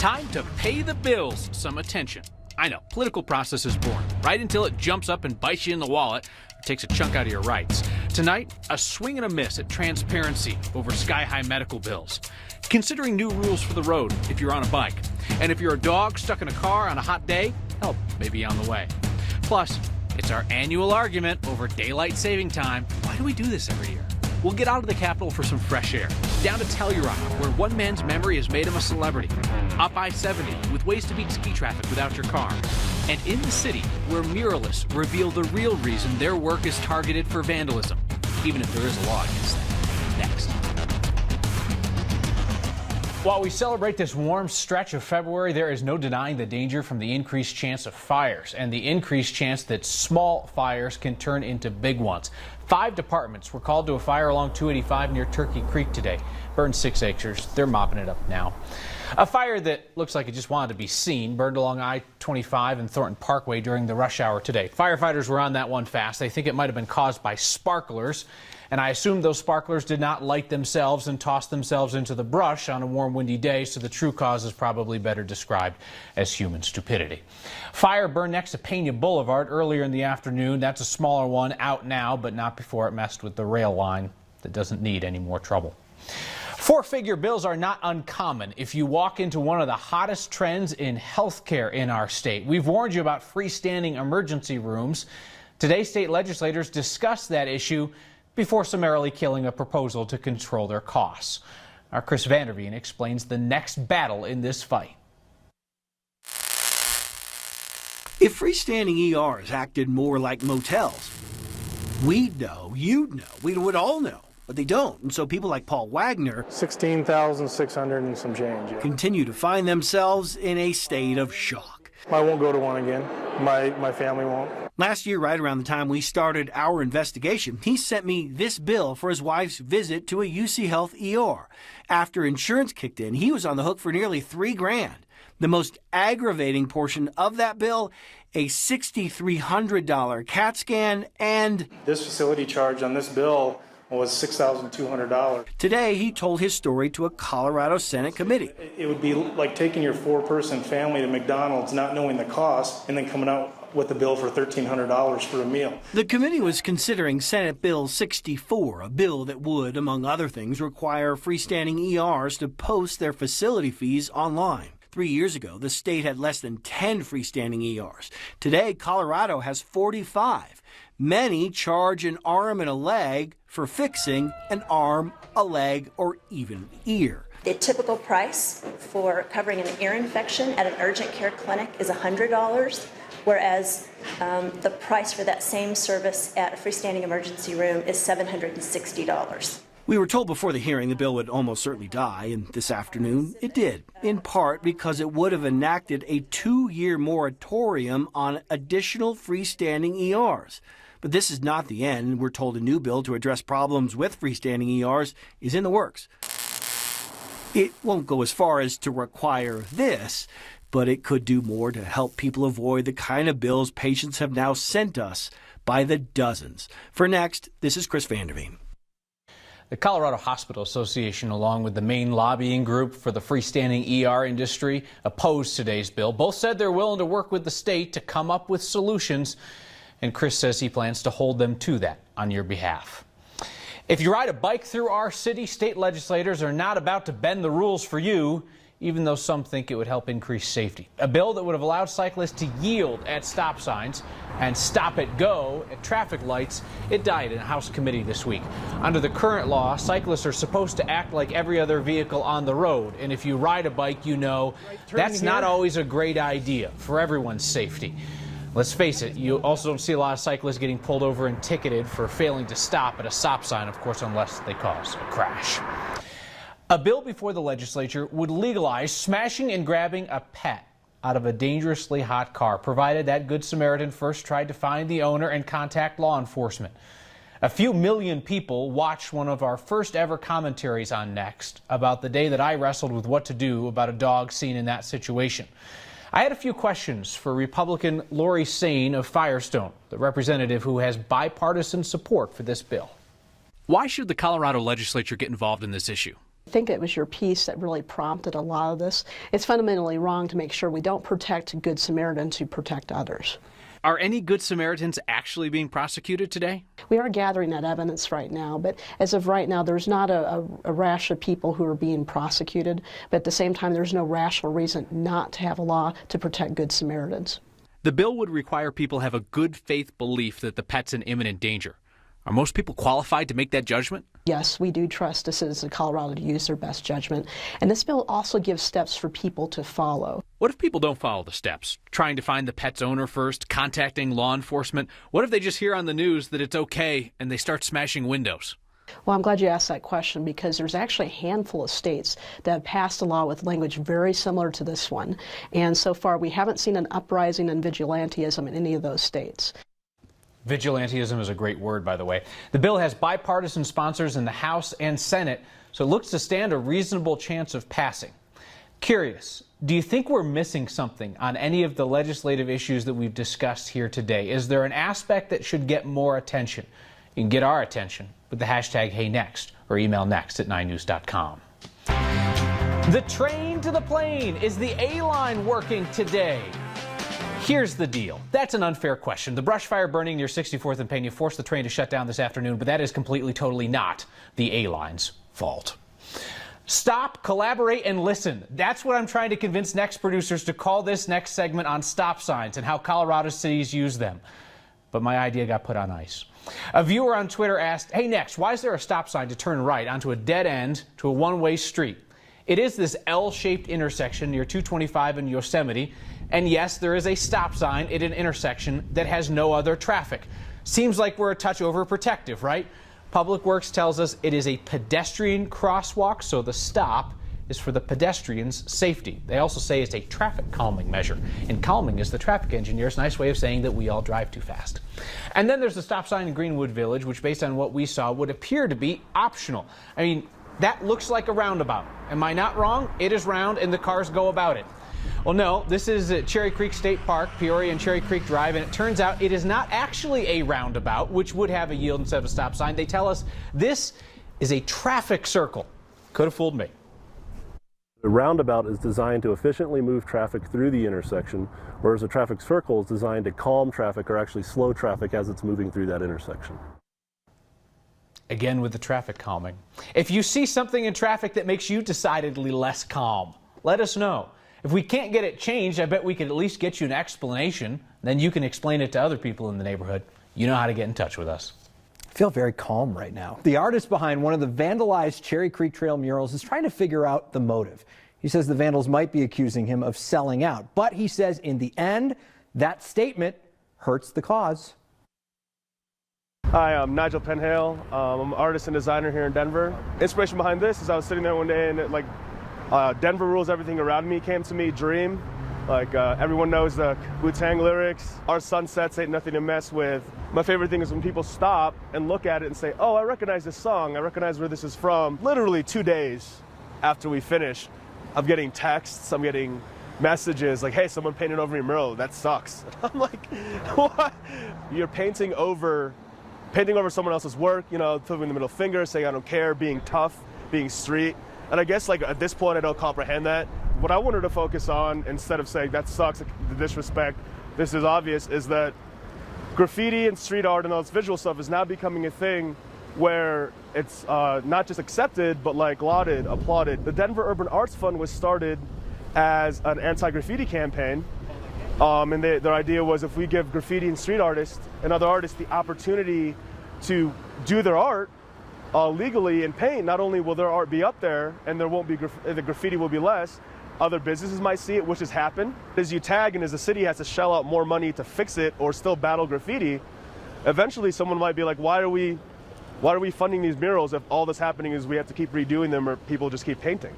Time to pay the bills some attention. I know, political process is boring, right until it jumps up and bites you in the wallet or takes a chunk out of your rights. Tonight, a swing and a miss at transparency over sky-high medical bills. Considering new rules for the road if you're on a bike. And if you're a dog stuck in a car on a hot day, help may be on the way. Plus, it's our annual argument over daylight saving time. Why do we do this every year? We'll get out of the Capitol for some fresh air. Down to Telluride, where one man's memory has made him a celebrity. Up I-70, with ways to beat ski traffic without your car. And in the city, where muralists reveal the real reason their work is targeted for vandalism, even if there is a law against that. Next. While we celebrate this warm stretch of February, there is no denying the danger from the increased chance of fires and the increased chance that small fires can turn into big ones. 5 departments were called to a fire along 285 near Turkey Creek today. Burned 6 acres. They're mopping it up now. A fire that looks like it just wanted to be seen burned along I-25 and Thornton Parkway during the rush hour today. Firefighters were on that one fast. They think it might have been caused by sparklers. And I assume those sparklers did not light themselves and toss themselves into the brush on a warm, windy day, so the true cause is probably better described as human stupidity. Fire burned next to Pena Boulevard earlier in the afternoon. That's a smaller one, out now, but not before it messed with the rail line that doesn't need any more trouble. 4-figure bills are not uncommon if you walk into one of the hottest trends in healthcare in our state. We've warned you about freestanding emergency rooms. Today, state legislators discussed that issue before summarily killing a proposal to control their costs. Our Chris Vanderveen explains the next battle in this fight. If freestanding ERs acted more like motels, we'd know, you'd know, we would all know, but they don't. And so people like Paul Wagner, 16,600 and some change, continue to find themselves in a state of shock. I won't go to one again. My family won't. Last year, right around the time we started our investigation, he sent me this bill for his wife's visit to a UC Health ER. After insurance kicked in, he was on the hook for nearly $3,000. The most aggravating portion of that bill, a $6,300 CAT scan, and this facility charge on this bill was $6,200. Today, he told his story to a Colorado Senate committee. It would be like taking your 4-person family to McDonald's, not knowing the cost, and then coming out with a bill for $1,300 for a meal. The committee was considering Senate Bill 64, a bill that would, among other things, require freestanding ERs to post their facility fees online. 3 years ago, the state had less than 10 freestanding ERs. Today, Colorado has 45. Many charge an arm and a leg for fixing an arm, a leg, or even ear. The typical price for covering an ear infection at an urgent care clinic is $100, whereas the price for that same service at a freestanding emergency room is $760. We were told before the hearing the bill would almost certainly die, and this afternoon it did, in part because it would have enacted a 2-year moratorium on additional freestanding ERs. But this is not the end. We're told a new bill to address problems with freestanding ERs is in the works. It won't go as far as to require this, but it could do more to help people avoid the kind of bills patients have now sent us by the dozens. For Next, this is Chris Vanderveen. The Colorado Hospital Association, along with the main lobbying group for the freestanding ER industry, opposed today's bill. Both said they're willing to work with the state to come up with solutions, and Chris says he plans to hold them to that on your behalf. If you ride a bike through our city, state legislators are not about to bend the rules for you, even though some think it would help increase safety. A bill that would have allowed cyclists to yield at stop signs and stop and go at traffic lights, it died in a House committee this week. Under the current law, cyclists are supposed to act like every other vehicle on the road. And if you ride a bike, you know that's not always a great idea for everyone's safety. Let's face it, you also don't see a lot of cyclists getting pulled over and ticketed for failing to stop at a stop sign, of course, unless they cause a crash. A bill before the legislature would legalize smashing and grabbing a pet out of a dangerously hot car, provided that Good Samaritan first tried to find the owner and contact law enforcement. A few million people watched one of our first ever commentaries on Next about the day that I wrestled with what to do about a dog seen in that situation. I had a few questions for Republican Lori Sain of Firestone, the representative who has bipartisan support for this bill. Why should the Colorado legislature get involved in this issue? I think it was your piece that really prompted a lot of this. It's fundamentally wrong to make sure we don't protect Good Samaritans who protect others. Are any Good Samaritans actually being prosecuted today? We are gathering that evidence right now, but as of right now, there's not a rash of people who are being prosecuted, but at the same time, there's no rational reason not to have a law to protect Good Samaritans. The bill would require people have a good faith belief that the pet's in imminent danger. Are most people qualified to make that judgment? Yes, we do trust the citizens of Colorado to use their best judgment. And this bill also gives steps for people to follow. What if people don't follow the steps? Trying to find the pet's owner first, contacting law enforcement? What if they just hear on the news that it's okay and they start smashing windows? Well, I'm glad you asked that question because there's actually a handful of states that have passed a law with language very similar to this one. And so far, we haven't seen an uprising in vigilantism in any of those states. Vigilantism is a great word, by the way. The bill has bipartisan sponsors in the House and Senate, so it looks to stand a reasonable chance of passing. Curious, do you think we're missing something on any of the legislative issues that we've discussed here today? Is there an aspect that should get more attention? You can get our attention with the hashtag HeyNext or email next@9news.com. The train to the plane. Is the A-line working today? Here's the deal. That's an unfair question. The brush fire burning near 64th and Pena forced the train to shut down this afternoon, but that is completely, totally not the A-line's fault. Stop, collaborate, and listen. That's what I'm trying to convince Next producers to call this next segment on stop signs and how Colorado cities use them. But my idea got put on ice. A viewer on Twitter asked, "Hey, Next, why is there a stop sign to turn right onto a dead end to a one-way street?" It is this L-shaped intersection near 225 in Yosemite. And yes, there is a stop sign at an intersection that has no other traffic. Seems like we're a touch overprotective, right? Public Works tells us it is a pedestrian crosswalk, so the stop is for the pedestrians' safety. They also say it's a traffic calming measure. And calming is the traffic engineer's nice way of saying that we all drive too fast. And then there's the stop sign in Greenwood Village, which based on what we saw would appear to be optional. I mean, that looks like a roundabout. Am I not wrong? It is round and the cars go about it. Well, no, this is at Cherry Creek State Park, Peoria and Cherry Creek Drive, and it turns out it is not actually a roundabout, which would have a yield instead of a stop sign. They tell us this is a traffic circle. Could have fooled me. The roundabout is designed to efficiently move traffic through the intersection, whereas a traffic circle is designed to calm traffic or actually slow traffic as it's moving through that intersection. Again with the traffic calming. If you see something in traffic that makes you decidedly less calm, let us know. If we can't get it changed, I bet we could at least get you an explanation. Then you can explain it to other people in the neighborhood. You know how to get in touch with us. I feel very calm right now. The artist behind one of the vandalized Cherry Creek Trail murals is trying to figure out the motive. He says the vandals might be accusing him of selling out, but he says in the end, that statement hurts the cause. Hi, I'm Nigel Penhale. I'm an artist and designer here in Denver. Inspiration behind this is I was sitting there one day and Denver rules everything around me came to me, Dream. Everyone knows the Wu-Tang lyrics. Our sunsets ain't nothing to mess with. My favorite thing is when people stop and look at it and say, oh, I recognize this song. I recognize where this is from. Literally 2 days after we finish, I'm getting texts, I'm getting messages like, hey, someone painted over your mural. That sucks. I'm like, what? You're painting over someone else's work, you know, throwing the middle finger, saying I don't care, being tough, being street. And I guess at this point I don't comprehend that. What I wanted to focus on, instead of saying that sucks, the disrespect, this is obvious, is that graffiti and street art and all this visual stuff is now becoming a thing where it's not just accepted, but lauded, applauded. The Denver Urban Arts Fund was started as an anti-graffiti campaign. And their idea was if we give graffiti and street artists and other artists the opportunity to do their art legally and paint, not only will their art be up there and there won't be the graffiti will be less, other businesses might see it, which has happened. As you tag and as the city has to shell out more money to fix it or still battle graffiti, eventually someone might be like, why are we funding these murals if all that's happening is we have to keep redoing them or people just keep painting?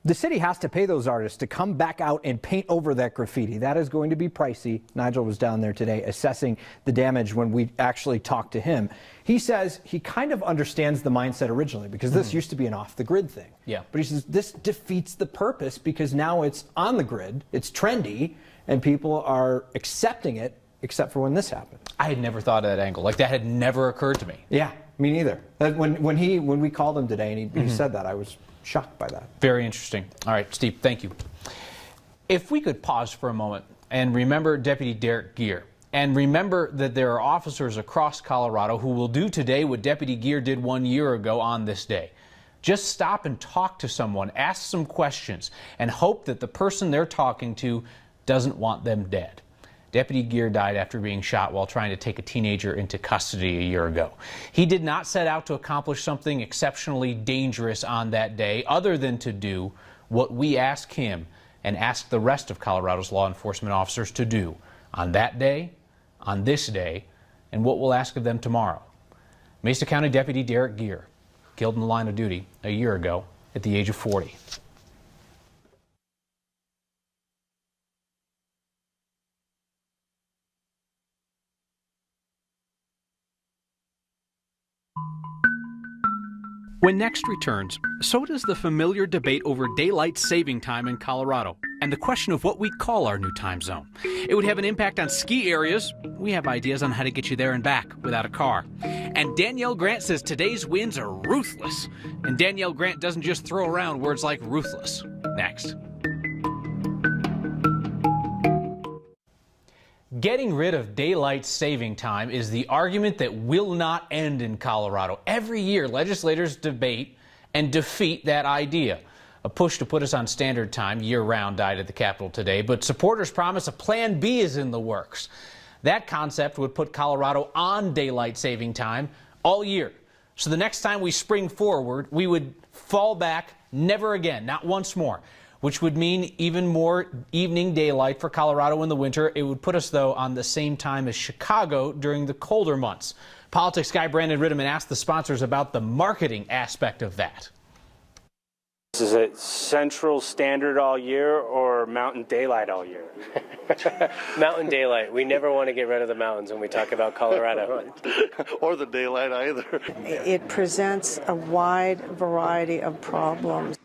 The city has to pay those artists to come back out and paint over that graffiti. That is going to be pricey. Nigel was down there today assessing the damage when we actually talked to him. He says he kind of understands the mindset originally because this used to be an off-the-grid thing. Yeah. But he says this defeats the purpose because now it's on the grid, it's trendy, and people are accepting it except for when this happened. I had never thought of that angle. That had never occurred to me. Yeah. me neither. When we called him today and he said that, I was shocked by that. Very interesting. All right, Steve, thank you. If we could pause for a moment and remember Deputy Derek Geer, and remember that there are officers across Colorado who will do today what Deputy Geer did 1 year ago on this day. Just stop and talk to someone, ask some questions, and hope that the person they're talking to doesn't want them dead. Deputy Geer died after being shot while trying to take a teenager into custody a year ago. He did not set out to accomplish something exceptionally dangerous on that day, other than to do what we ask him and ask the rest of Colorado's law enforcement officers to do on that day, on this day, and what we'll ask of them tomorrow. Mesa County Deputy Derek Geer, killed in the line of duty a year ago at the age of 40. When Next returns, so does the familiar debate over daylight saving time in Colorado and the question of what we call our new time zone. It would have an impact on ski areas. We have ideas on how to get you there and back without a car. And Danielle Grant says today's winds are ruthless. And Danielle Grant doesn't just throw around words like ruthless. Next. Getting rid of daylight saving time is the argument that will not end in Colorado. Every year, legislators debate and defeat that idea. A push to put us on standard time year-round died at the Capitol today, but supporters promise a plan B is in the works. That concept would put Colorado on daylight saving time all year. So the next time we spring forward, we would fall back, never again, not once more, which would mean even more evening daylight for Colorado in the winter. It would put us, though, on the same time as Chicago during the colder months. Politics guy Brandon Ritteman asked the sponsors about the marketing aspect of that. Is it Central Standard all year or Mountain Daylight all year? Mountain Daylight. We never want to get rid of the mountains when we talk about Colorado. Or the daylight either. It presents a wide variety of problems.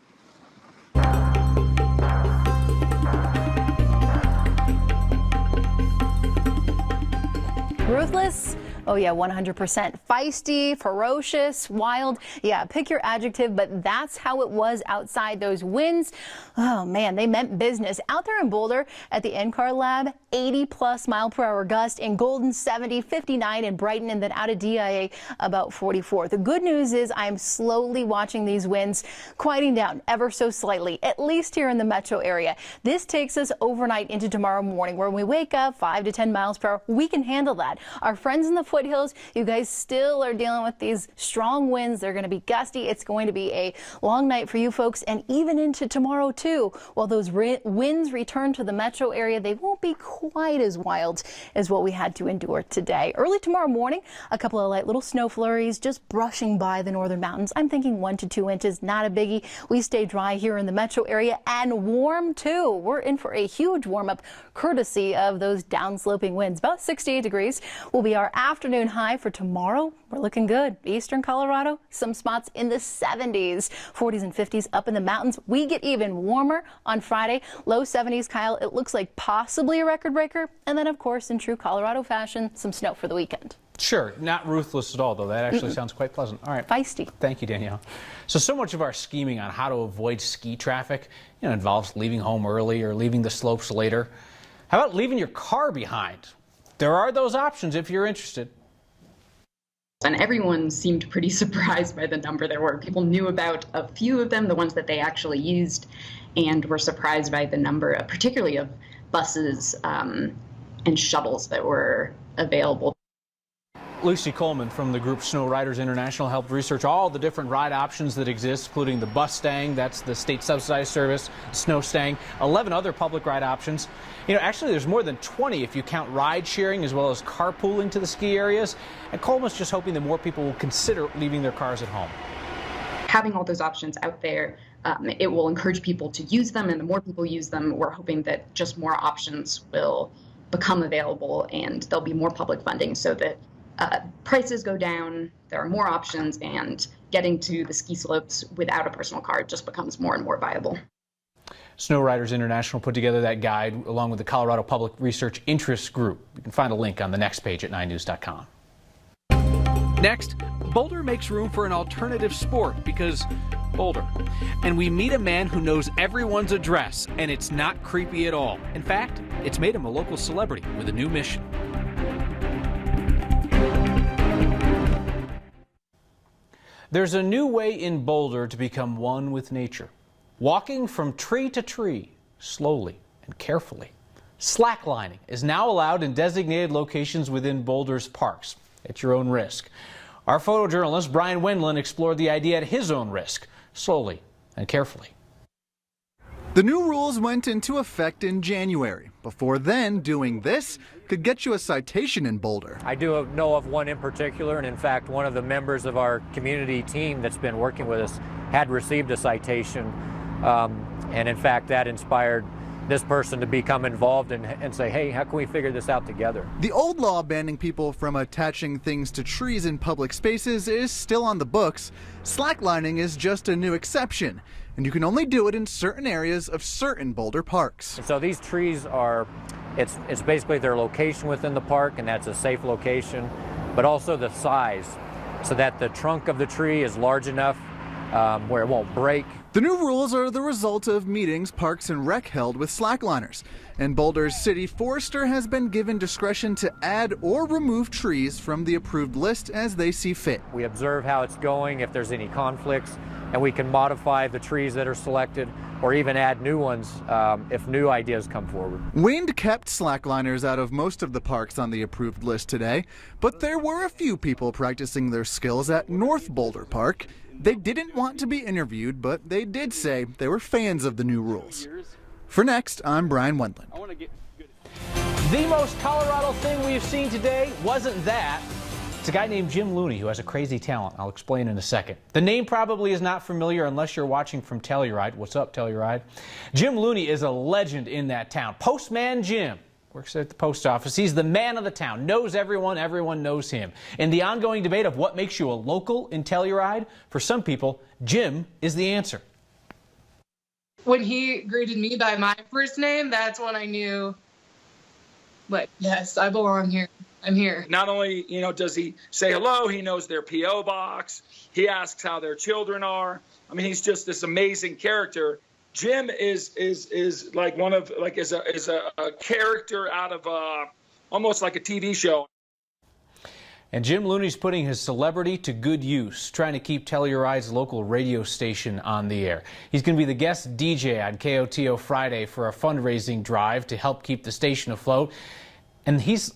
Ruthless? Oh yeah, 100%. Feisty, ferocious, wild. Yeah, pick your adjective, but that's how it was outside. Those winds, oh man, they meant business. Out there in Boulder at the NCAR lab, 80+ mile-per-hour gust. In Golden, 70, 59 in Brighton, and then out of DIA, about 44. The good news is I'm slowly watching these winds quieting down ever so slightly, at least here in the metro area. This takes us overnight into tomorrow morning, where when we wake up 5 to 10 miles per hour, we can handle that. Our friends in the foothills, you guys still are dealing with these strong winds. They're going to be gusty. It's going to be a long night for you folks, and even into tomorrow too. While those winds return to the metro area, they won't be quite as wild as what we had to endure today. Early tomorrow morning, a couple of light little snow flurries just brushing by the northern mountains. I'm thinking 1 to 2 inches, not a biggie. We stay dry here in the metro area and warm too. We're in for a huge warm up courtesy of those downsloping winds. About 68 degrees will be our afternoon high for tomorrow. We're looking good. Eastern Colorado, some spots in the 70s, 40s and 50s up in the mountains. We get even warmer on Friday, low 70s, Kyle. It looks like possibly a record breaker. And then, of course, in true Colorado fashion, some snow for the weekend. Sure, not ruthless at all, though. That actually sounds quite pleasant. All right. Feisty. Thank you, Danielle. So much of our scheming on how to avoid ski traffic, involves leaving home early or leaving the slopes later. How about leaving your car behind? There are those options if you're interested. And everyone seemed pretty surprised by the number there were. People knew about a few of them, the ones that they actually used, and were surprised by the number, particularly of buses and shuttles that were available. Lucy Coleman from the group Snow Riders International helped research all the different ride options that exist, including the Bus-Stang, that's the state subsidized service, Snow-Stang, 11 other public ride options. Actually there's more than 20 if you count ride sharing as well as carpooling to the ski areas. And Coleman's just hoping that more people will consider leaving their cars at home. Having all those options out there, it will encourage people to use them, and the more people use them, we're hoping that just more options will become available and there'll be more public funding so that prices go down, there are more options, and getting to the ski slopes without a personal car just becomes more and more viable. Snow Riders International put together that guide along with the Colorado Public Research Interest Group. You can find a link on the next page at 9news.com. Next, Boulder makes room for an alternative sport because Boulder. And we meet a man who knows everyone's address, and it's not creepy at all. In fact, it's made him a local celebrity with a new mission. There's a new way in Boulder to become one with nature. Walking from tree to tree, slowly and carefully. Slacklining is now allowed in designated locations within Boulder's parks, at your own risk. Our photojournalist Brian Wendland explored the idea at his own risk, slowly and carefully. The new rules went into effect in January. Before then, doing this could get you a citation in Boulder. I do know of one in particular, and in fact, one of the members of our community team that's been working with us had received a citation, and in fact, that inspired this person to become involved and say, hey, how can we figure this out together? The old law banning people from attaching things to trees in public spaces is still on the books. Slacklining is just a new exception, and you can only do it in certain areas of certain Boulder parks. And so these trees are, it's basically their location within the park, and that's a safe location, but also the size, so that the trunk of the tree is large enough where it won't break. The new rules are the result of meetings Parks and Rec held with slackliners, and Boulder's city forester has been given discretion to add or remove trees from the approved list as they see fit. We observe how it's going, if there's any conflicts, and we can modify the trees that are selected or even add new ones if new ideas come forward. Wind kept slackliners out of most of the parks on the approved list today, but there were a few people practicing their skills at North Boulder Park. They didn't want to be interviewed, but they did say they were fans of the new rules. For Next, I'm Brian Wendland. The most Colorado thing we've seen today wasn't that. It's a guy named Jim Looney who has a crazy talent. I'll explain in a second. The name probably is not familiar unless you're watching from Telluride. What's up, Telluride? Jim Looney is a legend in that town. Postman Jim works at the post office. He's the man of the town, knows everyone, everyone knows him. In the ongoing debate of what makes you a local in Telluride, for some people, Jim is the answer. When he greeted me by my first name, that's when I knew, like, yes, I belong here. I'm here. Not only, does he say hello, he knows their P.O. box. He asks how their children are. I mean, he's just this amazing character. Jim is like is a character out of almost like a TV show. And Jim Looney's putting his celebrity to good use, trying to keep Telluride's local radio station on the air. He's going to be the guest DJ on KOTO Friday for a fundraising drive to help keep the station afloat. And he's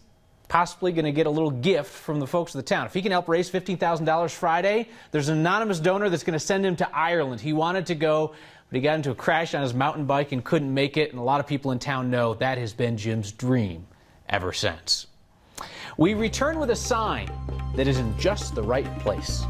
possibly going to get a little gift from the folks of the town. If he can help raise $15,000 Friday, there's an anonymous donor that's going to send him to Ireland. He wanted to go, but he got into a crash on his mountain bike and couldn't make it. And a lot of people in town know that has been Jim's dream ever since. We return with a sign that is in just the right place.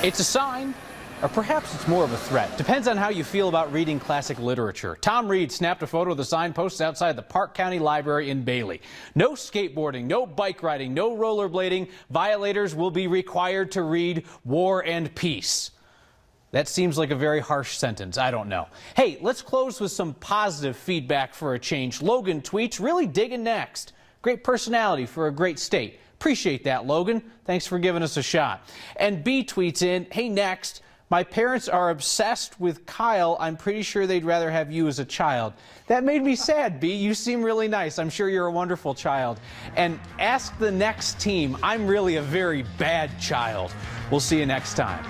It's a sign, or perhaps it's more of a threat. Depends on how you feel about reading classic literature. Tom Reed snapped a photo of the sign posted outside the Park County Library in Bailey. No skateboarding, no bike riding, no rollerblading. Violators will be required to read War and Peace. That seems like a very harsh sentence. I don't know. Hey, let's close with some positive feedback for a change. Logan tweets, really digging Next. Great personality for a great state. Appreciate that, Logan. Thanks for giving us a shot. And B tweets in, hey, Next. My parents are obsessed with Kyle. I'm pretty sure they'd rather have you as a child. That made me sad, B. You seem really nice. I'm sure you're a wonderful child. And ask the Next team. I'm really a very bad child. We'll see you next time.